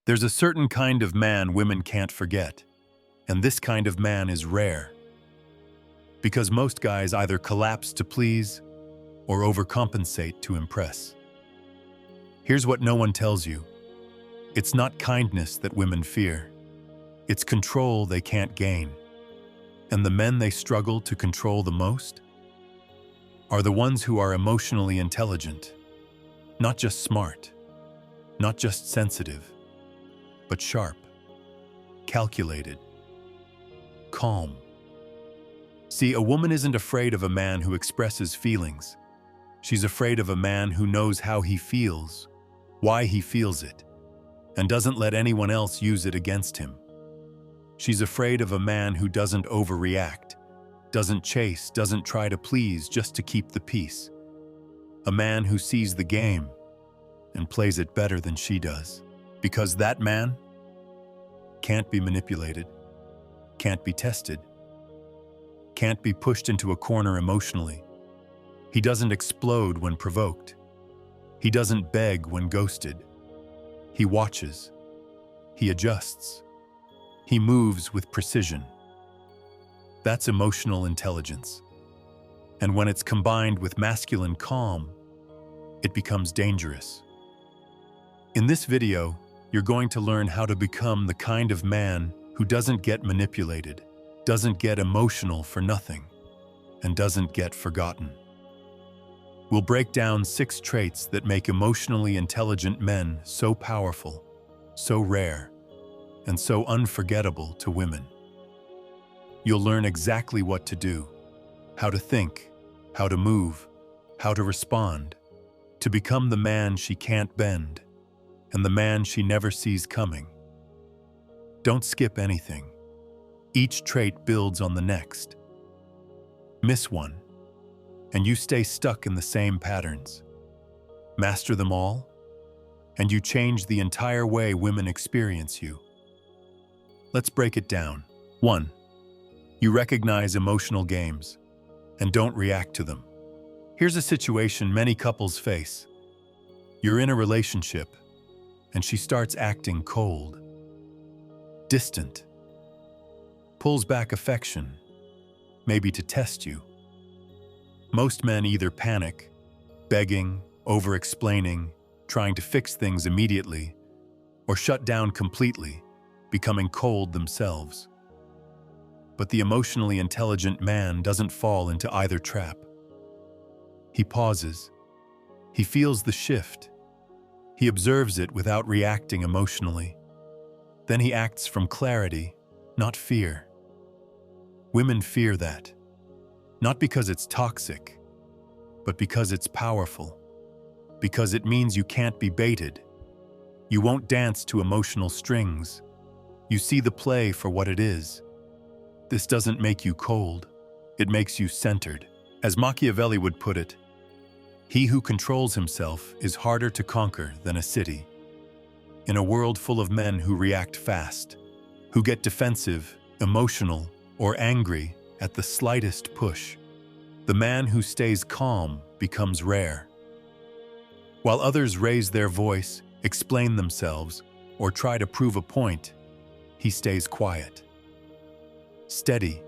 There's a certain kind of man women can't forget, and this kind of man is rare. Because most guys either collapse to please or overcompensate to impress. Here's what no one tells you. It's not kindness that women fear. It's control they can't gain. And the men they struggle to control the most are the ones who are emotionally intelligent, not just smart, not just sensitive, but sharp, calculated, calm. See, a woman isn't afraid of a man who expresses feelings. She's afraid of a man who knows how he feels, why he feels it, and doesn't let anyone else use it against him. She's afraid of a man who doesn't overreact, doesn't chase, doesn't try to please just to keep the peace. A man who sees the game and plays it better than she does. Because that man can't be manipulated, can't be tested, can't be pushed into a corner emotionally. He doesn't explode when provoked. He doesn't beg when ghosted. He watches. He adjusts. He moves with precision. That's emotional intelligence. And when it's combined with masculine calm, it becomes dangerous. In this video, you're going to learn how to become the kind of man who doesn't get manipulated, doesn't get emotional for nothing, and doesn't get forgotten. We'll break down 6 traits that make emotionally intelligent men so powerful, so rare, and so unforgettable to women. You'll learn exactly what to do, how to think, how to move, how to respond, to become the man she can't bend, and the man she never sees coming. Don't skip anything. Each trait builds on the next. Miss one, and you stay stuck in the same patterns. Master them all, and you change the entire way women experience you. Let's break it down. 1. You recognize emotional games and don't react to them. Here's a situation many couples face. You're in a relationship, and she starts acting cold, distant, pulls back affection, maybe to test you. Most men either panic, begging, over-explaining, trying to fix things immediately, or shut down completely, becoming cold themselves. But the emotionally intelligent man doesn't fall into either trap. He pauses. He feels the shift. He observes it without reacting emotionally. Then he acts from clarity, not fear. Women fear that, not because it's toxic, but because it's powerful, because it means you can't be baited. You won't dance to emotional strings. You see the play for what it is. This doesn't make you cold. It makes you centered. As Machiavelli would put it, he who controls himself is harder to conquer than a city. In a world full of men who react fast, who get defensive, emotional, or angry at the slightest push, the man who stays calm becomes rare. While others raise their voice, explain themselves, or try to prove a point, he stays quiet. Steady,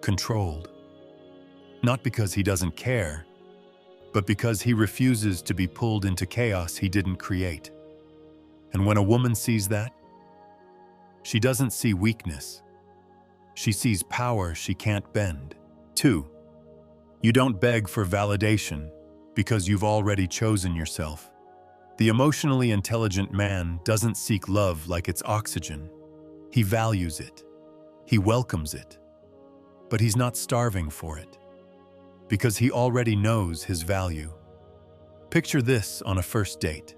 controlled. Not because he doesn't care, but because he refuses to be pulled into chaos he didn't create. And when a woman sees that, she doesn't see weakness. She sees power she can't bend. 2. You don't beg for validation because you've already chosen yourself. The emotionally intelligent man doesn't seek love like it's oxygen. He values it. He welcomes it. But he's not starving for it, because he already knows his value. Picture this on a first date.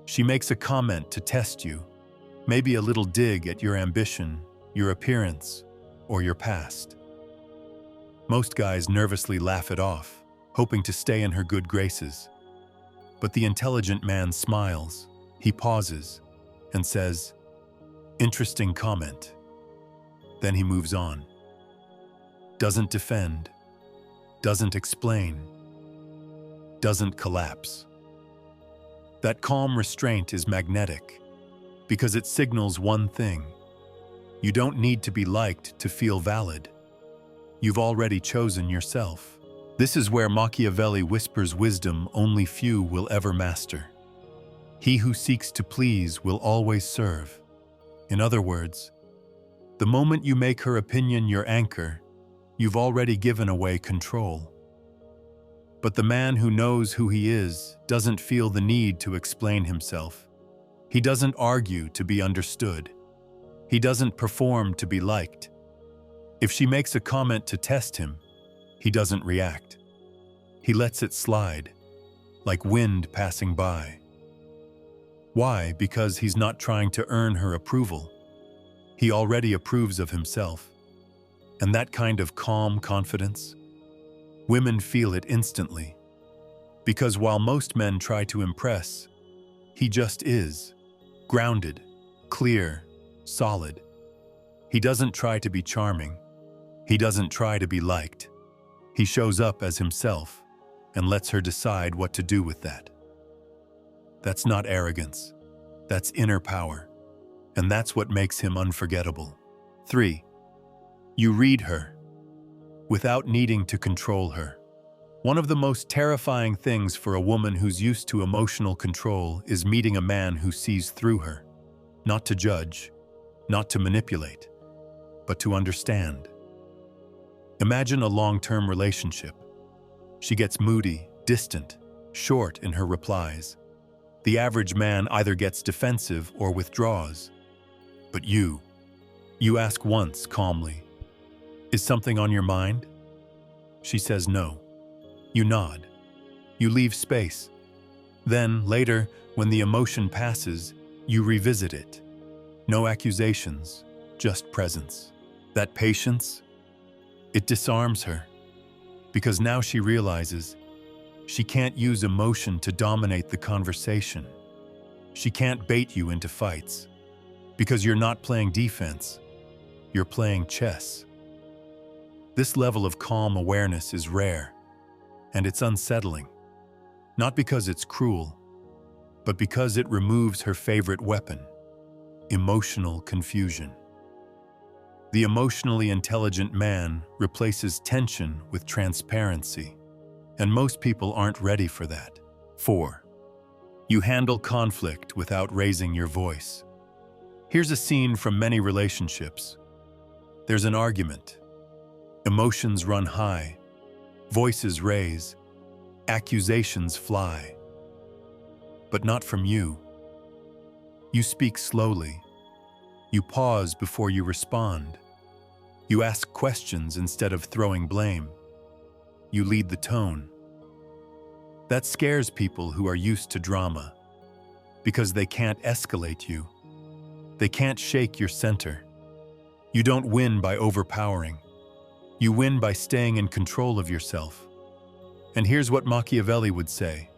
She makes a comment to test you, maybe a little dig at your ambition, your appearance, or your past. Most guys nervously laugh it off, hoping to stay in her good graces. But the intelligent man smiles, he pauses, and says, "Interesting comment." Then he moves on. Doesn't defend, doesn't explain, doesn't collapse. That calm restraint is magnetic. because it signals one thing. You don't need to be liked to feel valid. You've already chosen yourself. This is where Machiavelli whispers wisdom only few will ever master. He who seeks to please will always serve. In other words, the moment you make her opinion your anchor, you've already given away control. But the man who knows who he is doesn't feel the need to explain himself. He doesn't argue to be understood. He doesn't perform to be liked. If she makes a comment to test him, he doesn't react. He lets it slide, like wind passing by. Why? Because he's not trying to earn her approval. He already approves of himself. And that kind of calm confidence, women feel it instantly. Because while most men try to impress, he just is, grounded, clear, solid. He doesn't try to be charming. He doesn't try to be liked. He shows up as himself and lets her decide what to do with that. That's not arrogance. That's inner power. And that's what makes him unforgettable. 3. You read her without needing to control her. One of the most terrifying things for a woman who's used to emotional control is meeting a man who sees through her, not to judge, not to manipulate, but to understand. Imagine a long-term relationship. She gets moody, distant, short in her replies. The average man either gets defensive or withdraws. But you ask once calmly, "Is something on your mind?" She says no. You nod. You leave space. Then, later, when the emotion passes, you revisit it. No accusations, just presence. That patience, it disarms her. Because now she realizes she can't use emotion to dominate the conversation. She can't bait you into fights. Because you're not playing defense, you're playing chess. This level of calm awareness is rare, and it's unsettling. Not because it's cruel, but because it removes her favorite weapon, emotional confusion. The emotionally intelligent man replaces tension with transparency, and most people aren't ready for that. 4. You handle conflict without raising your voice. Here's a scene from many relationships. There's an argument. Emotions run high, voices raise, accusations fly. But not from you. You speak slowly. You pause before you respond. You ask questions instead of throwing blame. You lead the tone. That scares people who are used to drama, because they can't escalate you. They can't shake your center. You don't win by overpowering. You win by staying in control of yourself. And here's what Machiavelli would say: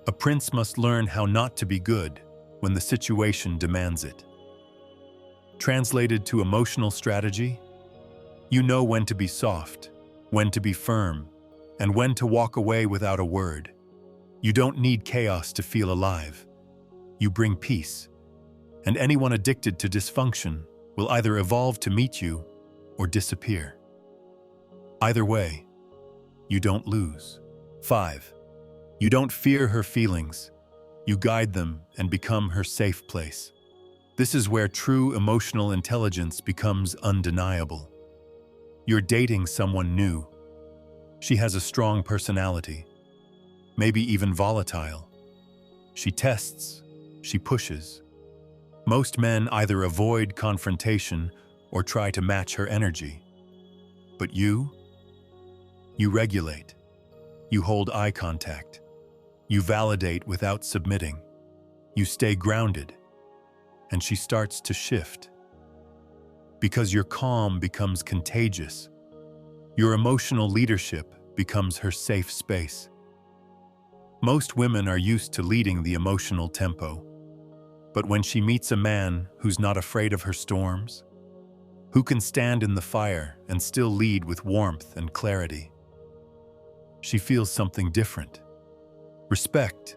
a prince must learn how not to be good when the situation demands it. Translated to emotional strategy, you know when to be soft, when to be firm, and when to walk away without a word. You don't need chaos to feel alive. You bring peace. And anyone addicted to dysfunction will either evolve to meet you or disappear. Either way, you don't lose. 5. You don't fear her feelings. You guide them and become her safe place. This is where true emotional intelligence becomes undeniable. You're dating someone new. She has a strong personality, maybe even volatile. She tests, she pushes. Most men either avoid confrontation or try to match her energy. But you regulate. You hold eye contact. You validate without submitting. You stay grounded. And she starts to shift. Because your calm becomes contagious. Your emotional leadership becomes her safe space. Most women are used to leading the emotional tempo. But when she meets a man who's not afraid of her storms, who can stand in the fire and still lead with warmth and clarity, she feels something different. Respect,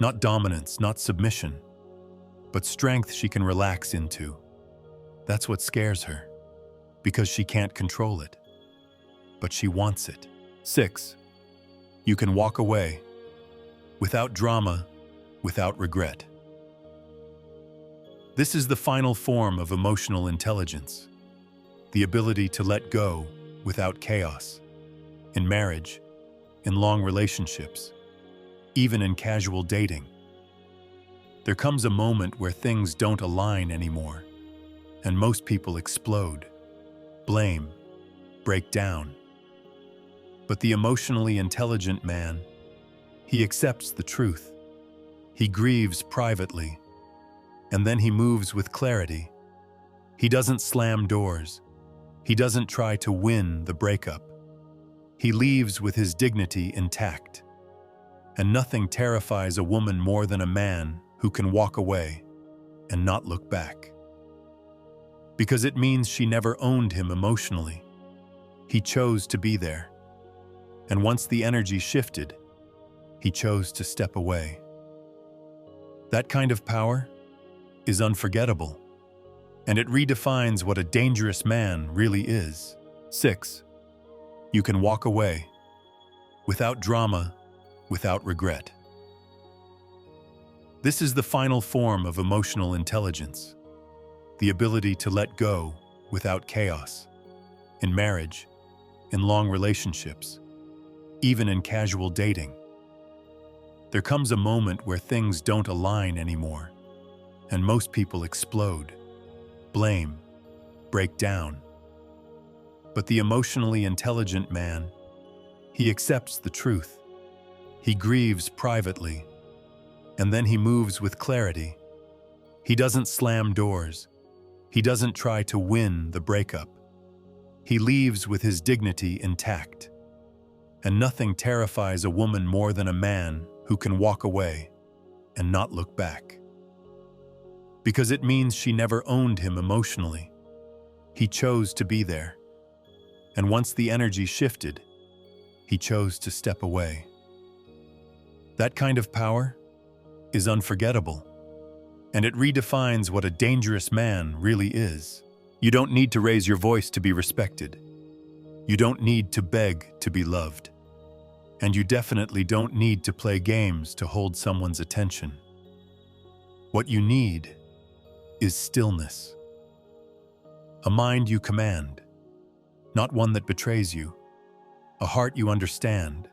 not dominance, not submission, but strength she can relax into. That's what scares her, because she can't control it, but she wants it. 6. You can walk away without drama, without regret. This is the final form of emotional intelligence, the ability to let go without chaos, in marriage, in long relationships, even in casual dating. There comes a moment where things don't align anymore, and most people explode, blame, break down. But the emotionally intelligent man, he accepts the truth. He grieves privately, and then he moves with clarity. He doesn't slam doors. He doesn't try to win the breakup. He leaves with his dignity intact. And nothing terrifies a woman more than a man who can walk away and not look back. Because it means she never owned him emotionally. He chose to be there. And once the energy shifted, he chose to step away. That kind of power is unforgettable, and it redefines what a dangerous man really is. 6. You can walk away without drama, without regret. This is the final form of emotional intelligence, the ability to let go without chaos, in marriage, in long relationships, even in casual dating. There comes a moment where things don't align anymore, and most people explode, blame, break down. But the emotionally intelligent man, he accepts the truth. He grieves privately, and then he moves with clarity. He doesn't slam doors. He doesn't try to win the breakup. He leaves with his dignity intact. And nothing terrifies a woman more than a man who can walk away and not look back. Because it means she never owned him emotionally. He chose to be there. And once the energy shifted, he chose to step away. That kind of power is unforgettable, and it redefines what a dangerous man really is. You don't need to raise your voice to be respected. You don't need to beg to be loved. And you definitely don't need to play games to hold someone's attention. What you need is stillness. A mind you command, not one that betrays you. A heart you understand,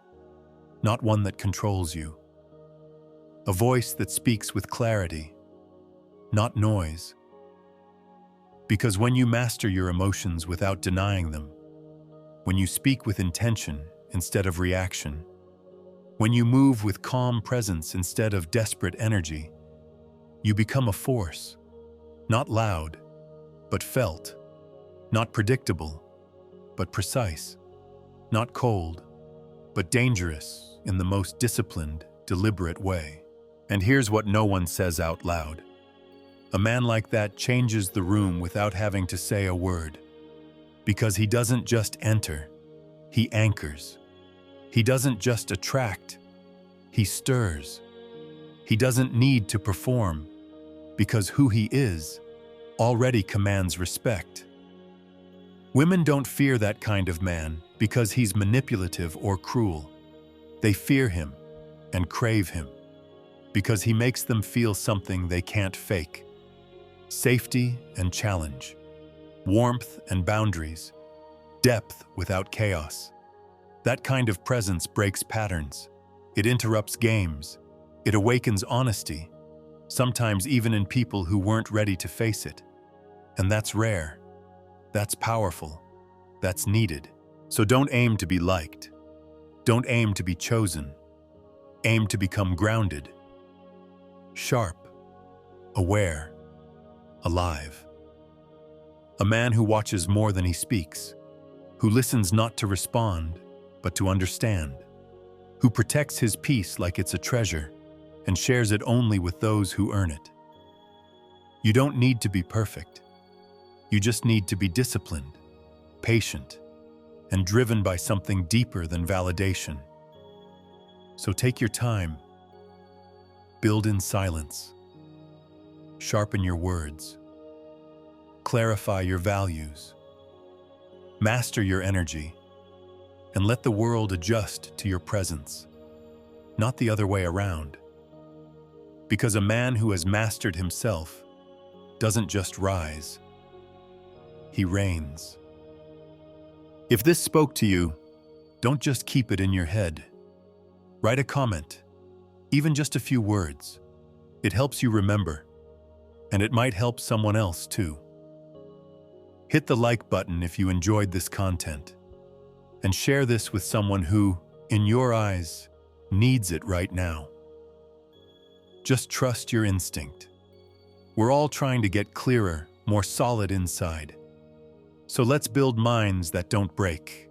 not one that controls you. A voice that speaks with clarity, not noise. Because when you master your emotions without denying them, when you speak with intention instead of reaction, when you move with calm presence instead of desperate energy, you become a force, not loud, but felt, not predictable, but precise, not cold, but dangerous in the most disciplined, deliberate way. And here's what no one says out loud. A man like that changes the room without having to say a word, because he doesn't just enter, he anchors. He doesn't just attract, he stirs. He doesn't need to perform, because who he is already commands respect. Women don't fear that kind of man because he's manipulative or cruel. They fear him and crave him because he makes them feel something they can't fake. Safety and challenge, warmth and boundaries, depth without chaos. That kind of presence breaks patterns. It interrupts games. It awakens honesty, sometimes even in people who weren't ready to face it. And that's rare. That's powerful. That's needed. So don't aim to be liked. Don't aim to be chosen. Aim to become grounded, sharp, aware, alive. A man who watches more than he speaks, who listens not to respond, but to understand, who protects his peace like it's a treasure and shares it only with those who earn it. You don't need to be perfect. You just need to be disciplined, patient, and driven by something deeper than validation. So take your time, build in silence, Sharpen your words. Clarify your values. Master your energy. And let the world adjust to your presence, not the other way around. Because a man who has mastered himself doesn't just rise, he reigns. If this spoke to you, don't just keep it in your head. Write a comment, even just a few words. It helps you remember, and it might help someone else too. Hit the like button if you enjoyed this content, and share this with someone who, in your eyes, needs it right now. Just trust your instinct. We're all trying to get clearer, more solid inside. So let's build minds that don't break.